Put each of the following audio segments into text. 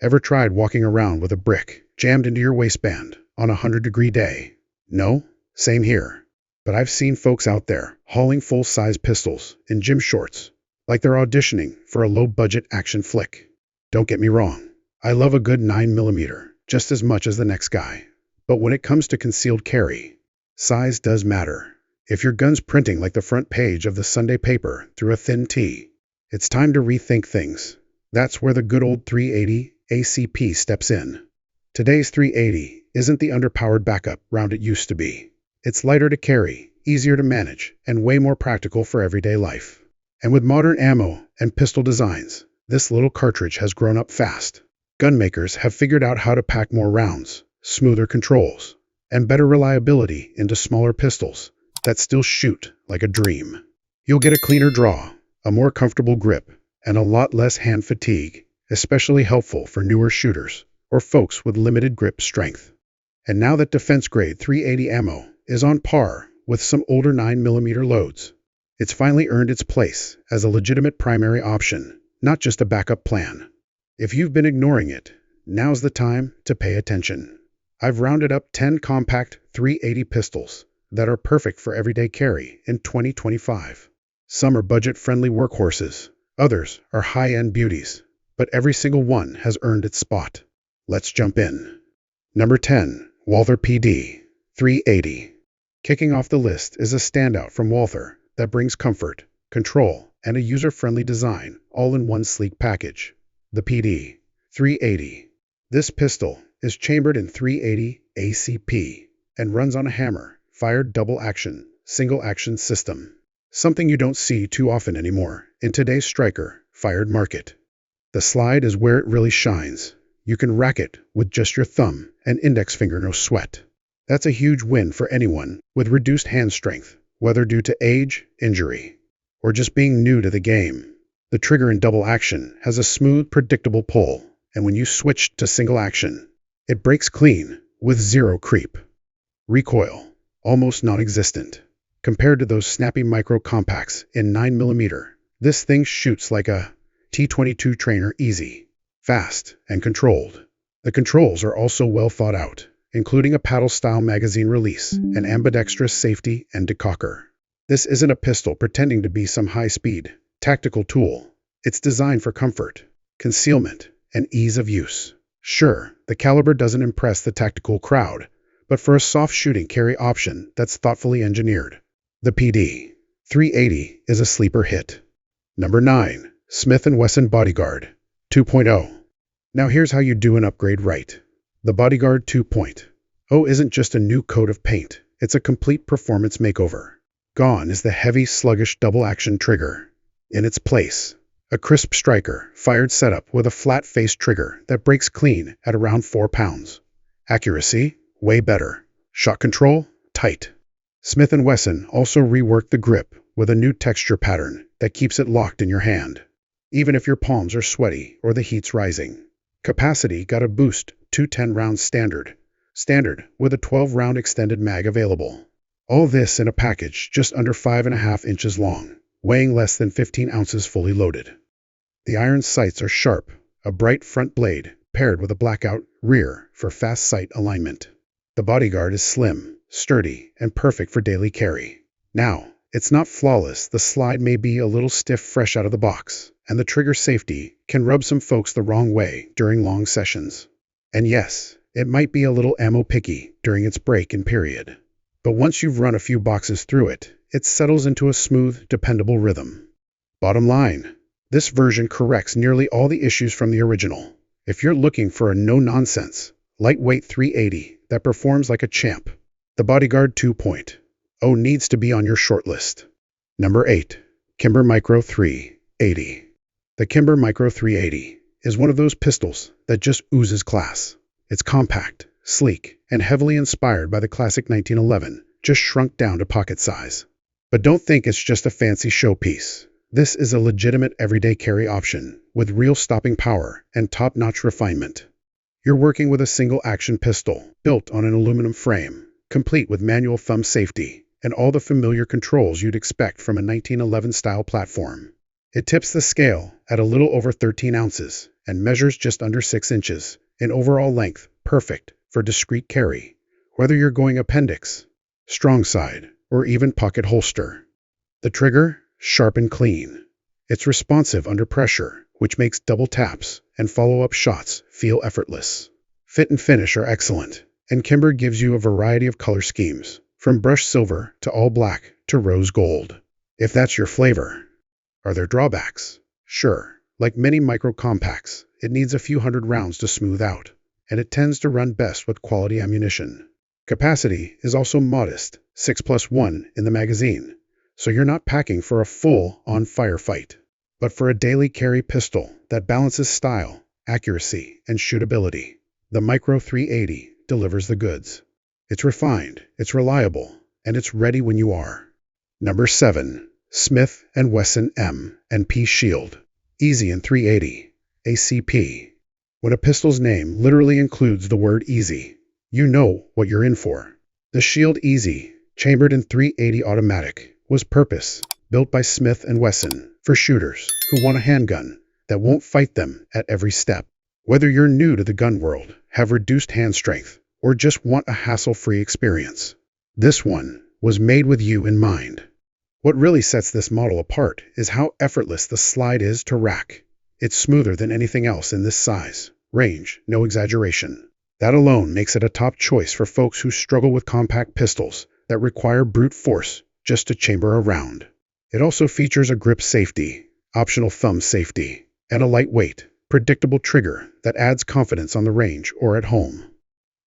Ever tried walking around with a brick jammed into your waistband on a 100-degree day? No? Same here. But I've seen folks out there hauling full-size pistols in gym shorts, like they're auditioning for a low-budget action flick. Don't get me wrong. I love a good 9mm just as much as the next guy. But when it comes to concealed carry, size does matter. If your gun's printing like the front page of the Sunday paper through a thin tee, it's time to rethink things. That's where the good old 380 ACP steps in. Today's 380 isn't the underpowered backup round it used to be. It's lighter to carry, easier to manage, and way more practical for everyday life. And with modern ammo and pistol designs, this little cartridge has grown up fast. Gun makers have figured out how to pack more rounds, smoother controls, and better reliability into smaller pistols that still shoot like a dream. You'll get a cleaner draw, a more comfortable grip, and a lot less hand fatigue, especially helpful for newer shooters or folks with limited grip strength. And now that defense-grade 380 ammo is on par with some older 9mm loads, it's finally earned its place as a legitimate primary option, not just a backup plan. If you've been ignoring it, now's the time to pay attention. I've rounded up 10 compact 380 pistols that are perfect for everyday carry in 2025. Some are budget-friendly workhorses, others are high-end beauties, but every single one has earned its spot. Let's jump in. Number 10. Walther PD 380. Kicking off the list is a standout from Walther that brings comfort, control, and a user-friendly design all in one sleek package. The PD 380. This pistol is chambered in 380 ACP and runs on a hammer-fired double-action, single-action system, something you don't see too often anymore in today's striker-fired market. The slide is where it really shines. You can rack it with just your thumb and index finger, no sweat. That's a huge win for anyone with reduced hand strength, whether due to age, injury, or just being new to the game. The trigger in double action has a smooth, predictable pull, and when you switch to single action, it breaks clean with zero creep. Recoil, almost non-existent. Compared to those snappy micro compacts in 9mm, this thing shoots like a T-22 trainer, easy, fast, and controlled. The controls are also well thought out, including a paddle-style magazine release, an ambidextrous safety, and decocker. This isn't a pistol pretending to be some high-speed, tactical tool. It's designed for comfort, concealment, and ease of use. Sure, the caliber doesn't impress the tactical crowd, but for a soft shooting carry option that's thoughtfully engineered, the PD 380 is a sleeper hit. Number 9. Smith & Wesson Bodyguard 2.0. Now here's how you do an upgrade right. The Bodyguard 2.0 isn't just a new coat of paint, it's a complete performance makeover. Gone is the heavy, sluggish double-action trigger. In its place, a crisp striker-fired setup with a flat-faced trigger that breaks clean at around 4 pounds. Accuracy? Way better. Shot control? Tight. Smith & Wesson also reworked the grip with a new texture pattern that keeps it locked in your hand, even if your palms are sweaty or the heat's rising. Capacity got a boost to 10 rounds standard with a 12-round extended mag available. All this in a package just under 5.5 inches long, weighing less than 15 ounces fully loaded. The iron sights are sharp, a bright front blade paired with a blackout rear for fast sight alignment. The Bodyguard is slim, sturdy, and perfect for daily carry. Now, it's not flawless. The slide may be a little stiff fresh out of the box, and the trigger safety can rub some folks the wrong way during long sessions. And yes, it might be a little ammo picky during its break-in period. But once you've run a few boxes through it, it settles into a smooth, dependable rhythm. Bottom line, this version corrects nearly all the issues from the original. If you're looking for a no-nonsense, lightweight 380 that performs like a champ, the Bodyguard 2.0 needs to be on your shortlist. Number 8. Kimber Micro 380. The Kimber Micro 380 is one of those pistols that just oozes class. It's compact, sleek, and heavily inspired by the classic 1911, just shrunk down to pocket size. But don't think it's just a fancy showpiece. This is a legitimate everyday carry option with real stopping power and top-notch refinement. You're working with a single-action pistol built on an aluminum frame, complete with manual thumb safety and all the familiar controls you'd expect from a 1911-style platform. It tips the scale at a little over 13 ounces and measures just under 6 inches in overall length, perfect for discreet carry, whether you're going appendix, strong side, or even pocket holster. The trigger, sharp and clean. It's responsive under pressure, which makes double taps and follow-up shots feel effortless. Fit and finish are excellent, and Kimber gives you a variety of color schemes, from brushed silver to all black to rose gold, if that's your flavor. Are there drawbacks? Sure. Like many micro compacts, it needs a few hundred rounds to smooth out, and it tends to run best with quality ammunition. Capacity is also modest, 6+1 in the magazine, so you're not packing for a full-on firefight, but for a daily carry pistol that balances style, accuracy, and shootability. The Micro 380 delivers the goods. It's refined, it's reliable, and it's ready when you are. Number 7. Smith & Wesson M&P Shield. Easy in 380. ACP. When a pistol's name literally includes the word easy, you know what you're in for. The Shield Easy, chambered in 380 automatic, was purpose-built by Smith & Wesson for shooters who want a handgun that won't fight them at every step. Whether you're new to the gun world, have reduced hand strength, or just want a hassle-free experience, this one was made with you in mind. What really sets this model apart is how effortless the slide is to rack. It's smoother than anything else in this size, range, no exaggeration. That alone makes it a top choice for folks who struggle with compact pistols that require brute force just to chamber a round. It also features a grip safety, optional thumb safety, and a lightweight, predictable trigger that adds confidence on the range or at home.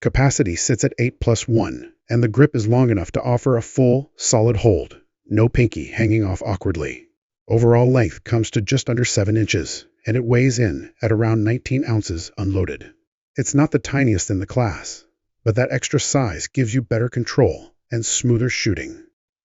Capacity sits at 8+1, and the grip is long enough to offer a full, solid hold. No pinky hanging off awkwardly. Overall length comes to just under 7 inches, and it weighs in at around 19 ounces unloaded. It's not the tiniest in the class, but that extra size gives you better control and smoother shooting.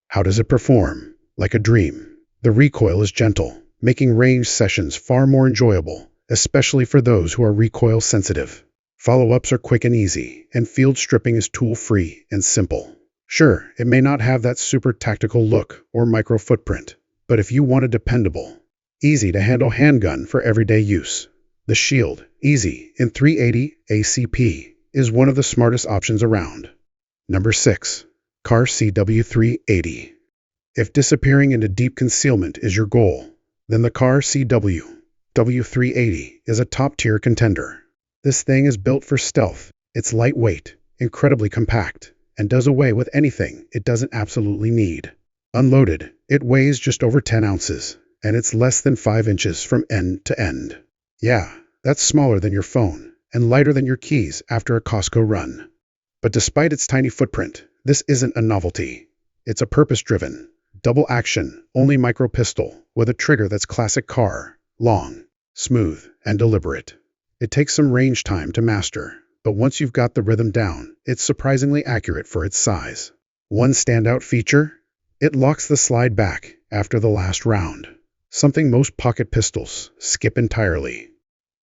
How does it perform? Like a dream. The recoil is gentle, making range sessions far more enjoyable, especially for those who are recoil sensitive. Follow-ups are quick and easy, and field stripping is tool-free and simple. Sure, it may not have that super tactical look or micro footprint, but if you want a dependable, easy-to-handle handgun for everyday use, the Shield Easy in 380 ACP is one of the smartest options around. Number 6. Car CW380. If disappearing into deep concealment is your goal, then the Car CW380 is a top-tier contender. This thing is built for stealth. It's lightweight, incredibly compact, and does away with anything it doesn't absolutely need. Unloaded, it weighs just over 10 ounces, and it's less than 5 inches from end to end. Yeah, that's smaller than your phone, and lighter than your keys after a Costco run. But despite its tiny footprint, this isn't a novelty. It's a purpose-driven, double-action, only micro pistol with a trigger that's classic car, long, smooth, and deliberate. It takes some range time to master, but once you've got the rhythm down, it's surprisingly accurate for its size. One standout feature? It locks the slide back after the last round, something most pocket pistols skip entirely.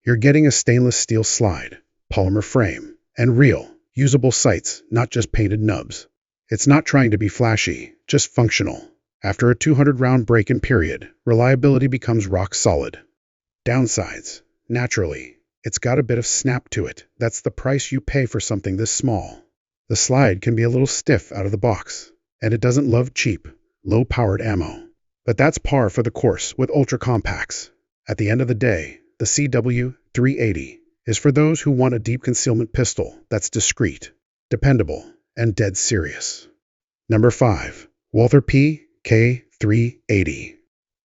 You're getting a stainless steel slide, polymer frame, and real, usable sights, not just painted nubs. It's not trying to be flashy, just functional. After a 200-round break-in period, reliability becomes rock solid. Downsides? Naturally, it's got a bit of snap to it. That's the price you pay for something this small. The slide can be a little stiff out of the box, and it doesn't love cheap, low-powered ammo. But that's par for the course with ultra-compacts. At the end of the day, the CW380 is for those who want a deep concealment pistol that's discreet, dependable, and dead serious. Number 5. Walther PK380.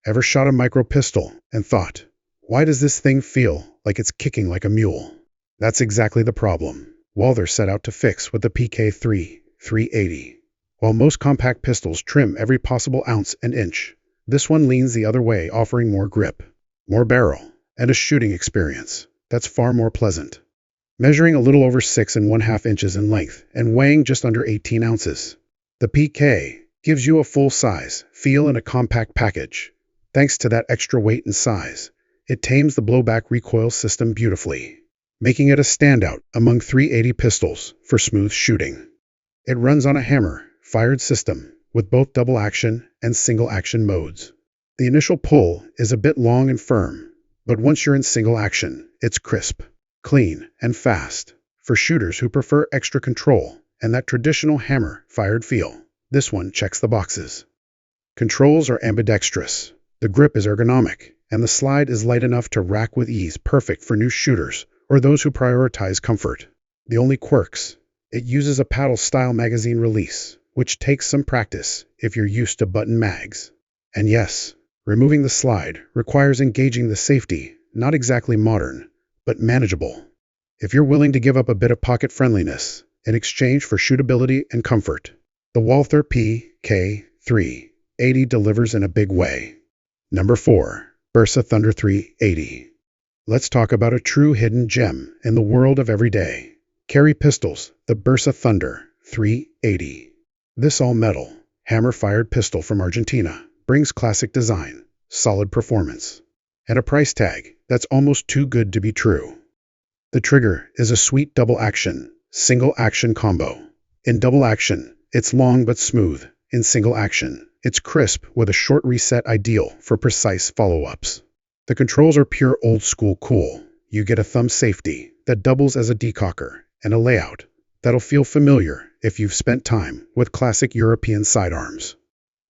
Ever shot a micro pistol and thought, why does this thing feel like it's kicking like a mule? That's exactly the problem Walther set out to fix with the PK380. While most compact pistols trim every possible ounce and inch, this one leans the other way, offering more grip, more barrel, and a shooting experience that's far more pleasant. Measuring a little over 6½ inches in length and weighing just under 18 ounces, the PK gives you a full-size feel in a compact package. Thanks to that extra weight and size, it tames the blowback recoil system beautifully, making it a standout among 380 pistols for smooth shooting. It runs on a hammer-fired system with both double-action and single-action modes. The initial pull is a bit long and firm, but once you're in single action, It's crisp, clean, and fast. For shooters who prefer extra control and that traditional hammer-fired feel, this one checks the boxes. Controls are ambidextrous. The grip is ergonomic, and the slide is light enough to rack with ease, perfect for new shooters or those who prioritize comfort. The only quirks: it uses a paddle-style magazine release, which takes some practice if you're used to button mags. And yes, removing the slide requires engaging the safety, not exactly modern, but manageable. If you're willing to give up a bit of pocket friendliness in exchange for shootability and comfort, the Walther PK380 delivers in a big way. Number 4. Bersa Thunder 380. Let's talk about a true hidden gem in the world of everyday carry pistols, the Bersa Thunder 380. This all-metal, hammer-fired pistol from Argentina brings classic design, solid performance, and a price tag that's almost too good to be true. The trigger is a sweet double-action, single-action combo. In double action, it's long but smooth. In single action, it's crisp with a short reset, ideal for precise follow-ups. The controls are pure old-school cool. You get a thumb safety that doubles as a decocker and a layout that'll feel familiar if you've spent time with classic European sidearms.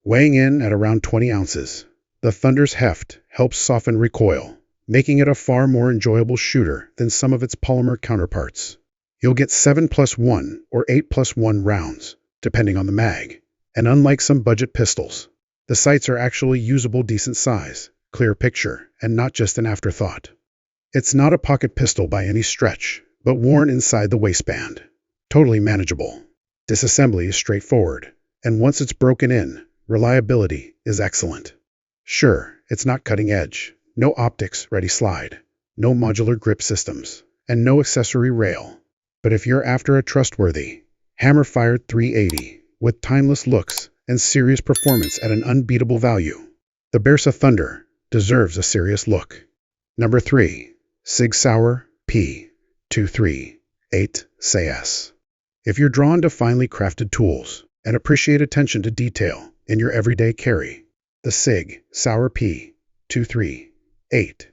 Weighing in at around 20 ounces, the Thunder's heft helps soften recoil, making it a far more enjoyable shooter than some of its polymer counterparts. You'll get 7+1 or 8+1 rounds, depending on the mag. And unlike some budget pistols, the sights are actually usable, decent size, clear picture, and not just an afterthought. It's not a pocket pistol by any stretch, but worn inside the waistband. Totally manageable. Disassembly is straightforward, and once it's broken in, reliability is excellent. Sure, it's not cutting edge. No optics-ready slide, no modular grip systems, and no accessory rail. But if you're after a trustworthy, hammer-fired 380 with timeless looks and serious performance at an unbeatable value, the Bersa Thunder deserves a serious look. Number 3. Sig Sauer P238 SAS. If you're drawn to finely crafted tools and appreciate attention to detail in your everyday carry, the Sig Sauer P238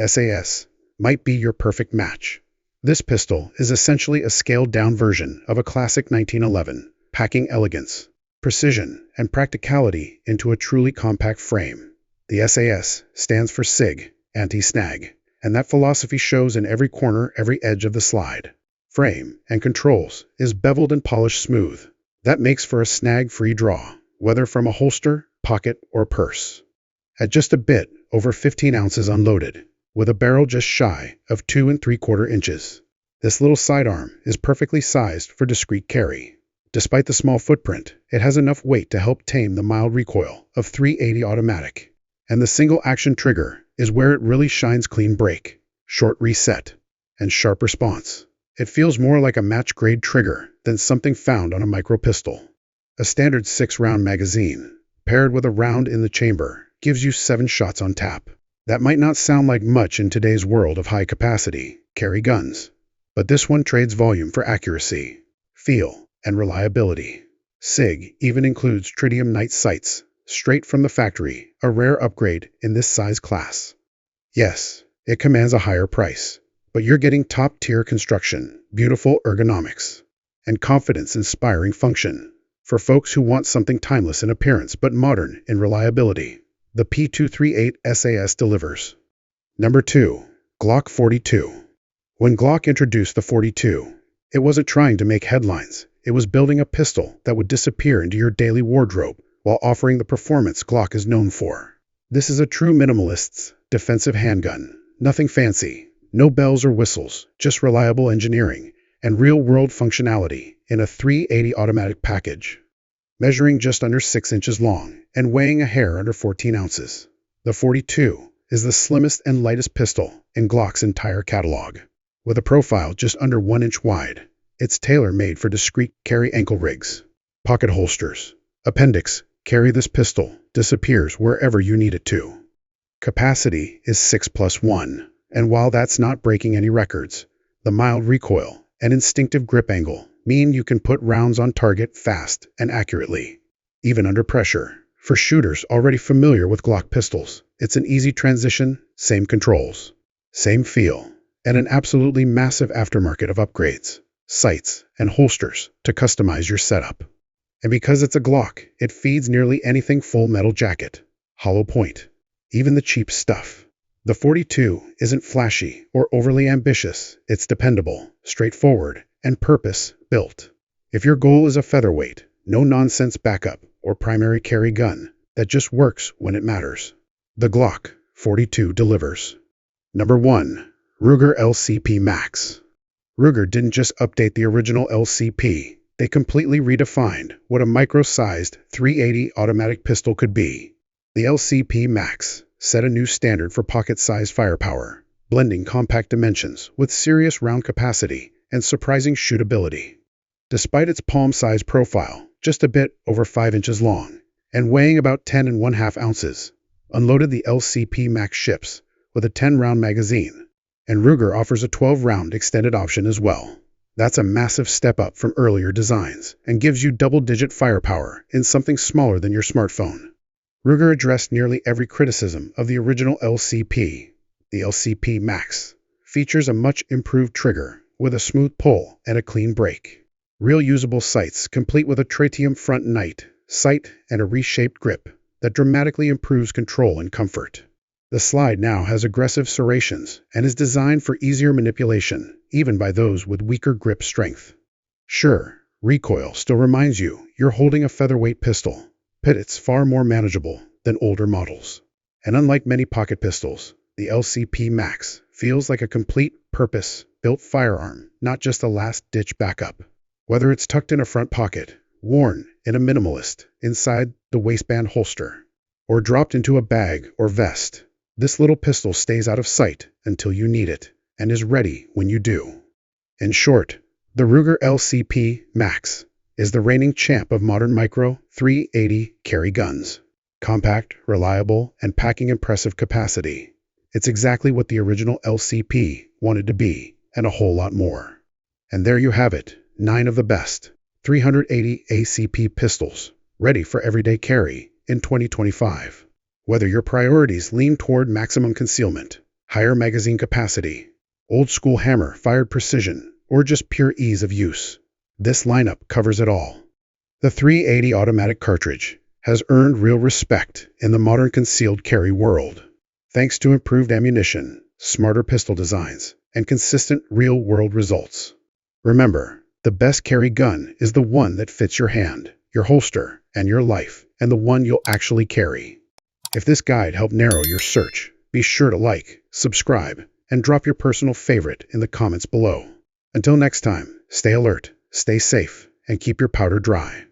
SAS might be your perfect match. This pistol is essentially a scaled-down version of a classic 1911, packing elegance, precision, and practicality into a truly compact frame. The SAS stands for SIG, anti-snag, and that philosophy shows in every corner, every edge of the slide. Frame and controls is beveled and polished smooth. That makes for a snag-free draw, whether from a holster, pocket, or purse. At just a bit over 15 ounces unloaded, with a barrel just shy of 2 3/4 inches, this little sidearm is perfectly sized for discreet carry. Despite the small footprint, it has enough weight to help tame the mild recoil of 380 automatic. And the single-action trigger is where it really shines. Clean break, short reset, and sharp response. It feels more like a match-grade trigger than something found on a micro pistol. A standard 6-round magazine, paired with a round in the chamber, gives you 7 shots on tap. That might not sound like much in today's world of high-capacity carry guns, but this one trades volume for accuracy, feel, and reliability. SIG even includes tritium night sights, straight from the factory, a rare upgrade in this size class. Yes, it commands a higher price, but you're getting top-tier construction, beautiful ergonomics, and confidence-inspiring function. For folks who want something timeless in appearance but modern in reliability, the P238 SAS delivers. Number 2. Glock 42. When Glock introduced the 42, it wasn't trying to make headlines. It was building a pistol that would disappear into your daily wardrobe while offering the performance Glock is known for. This is a true minimalist's defensive handgun. Nothing fancy, no bells or whistles, just reliable engineering and real-world functionality in a 380 automatic package. Measuring just under 6 inches long and weighing a hair under 14 ounces, the 42 is the slimmest and lightest pistol in Glock's entire catalog. With a profile just under 1 inch wide, it's tailor-made for discreet carry ankle rigs, pocket holsters. Appendix carry. This pistol disappears wherever you need it to. Capacity is 6+1, and while that's not breaking any records, the mild recoil and instinctive grip angle mean you can put rounds on target fast and accurately, even under pressure. For shooters already familiar with Glock pistols, it's an easy transition. Same controls, same feel, and an absolutely massive aftermarket of upgrades, sights, and holsters to customize your setup. And because it's a Glock, it feeds nearly anything full metal jacket, hollow point, even the cheap stuff. The 42 isn't flashy or overly ambitious, it's dependable, straightforward, and purpose-built. If your goal is a featherweight, no-nonsense backup or primary carry gun that just works when it matters, the Glock 42 delivers. Number 1. Ruger LCP Max. Ruger didn't just update the original LCP, they completely redefined what a micro-sized .380 automatic pistol could be. The LCP Max set a new standard for pocket-sized firepower, blending compact dimensions with serious round capacity and surprising shootability. Despite its palm-sized profile, just a bit over 5 inches long, and weighing about 10½ ounces, unloaded the LCP Max ships with a 10-round magazine, and Ruger offers a 12-round extended option as well. That's a massive step up from earlier designs and gives you double-digit firepower in something smaller than your smartphone. Ruger addressed nearly every criticism of the original LCP. The LCP Max features a much improved trigger with a smooth pull and a clean break. Real usable sights complete with a tritium front night sight and a reshaped grip that dramatically improves control and comfort. The slide now has aggressive serrations and is designed for easier manipulation, even by those with weaker grip strength. Sure, recoil still reminds you you're holding a featherweight pistol, but it's far more manageable than older models. And unlike many pocket pistols, the LCP Max feels like a complete, purpose-built firearm, not just a last-ditch backup. Whether it's tucked in a front pocket, worn in a minimalist inside the waistband holster, or dropped into a bag or vest, this little pistol stays out of sight until you need it and is ready when you do. In short, the Ruger LCP Max is the reigning champ of modern micro .380 carry guns. Compact, reliable, and packing impressive capacity. It's exactly what the original LCP wanted to be, and a whole lot more. And there you have it, 9 of the best 380 ACP pistols, ready for everyday carry in 2025. Whether your priorities lean toward maximum concealment, higher magazine capacity, old-school hammer-fired precision, or just pure ease of use, this lineup covers it all. The 380 automatic cartridge has earned real respect in the modern concealed carry world, thanks to improved ammunition, smarter pistol designs, and consistent real-world results. Remember, the best carry gun is the one that fits your hand, your holster, and your life, and the one you'll actually carry. If this guide helped narrow your search, be sure to like, subscribe, and drop your personal favorite in the comments below. Until next time, stay alert, stay safe, and keep your powder dry.